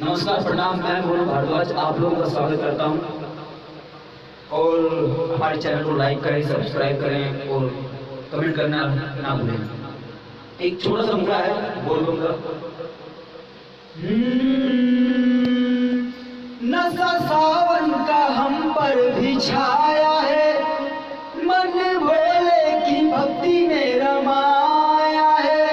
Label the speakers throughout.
Speaker 1: नमस्कार, प्रणाम। मैं मोनू भारद्वाज आप लोगों का स्वागत करता हूं और हमारे चैनल को लाइक करें, सब्सक्राइब करें और कमेंट करना ना भूलें। एक छोटा सा मुद्दा है बोल दूंगा। नशा सावन का हम पर भी छाया है, मन भोले की भक्ति में रमाया है।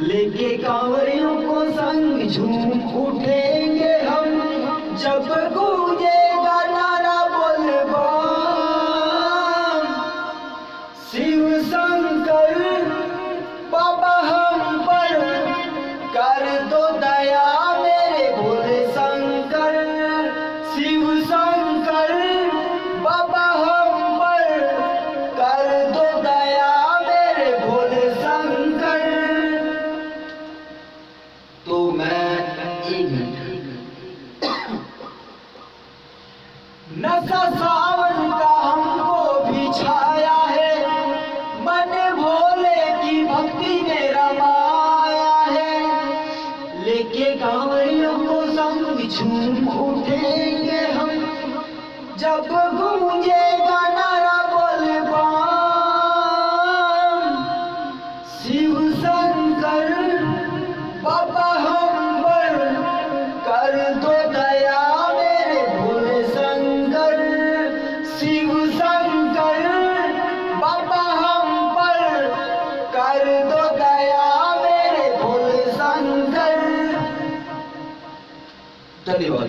Speaker 1: लेके कांवरियों को संग झूम उठेंगे हम, जब गूंजेगा नारा बोल बम। शिव शंकर बाबा हम पर कर दो दया, मेरे भोले शंकर। शिव शंकर बाबा हम पर कर दो दया, मेरे भोले शंकर। तो मैं नशा सावन का हमको भी छाया है, मन भोले की भक्ति में रमाया है। लेके कांवरियों को संग झूम उठेंगे हम, जब गूंजेगा नारा बोल बम। शिव शंकर बाबा हम पर कर दो दया, मेरे भोले शंकर। शिव शंकर बाबा हम पर कर दो दया, मेरे भोले शंकर। धन्यवाद।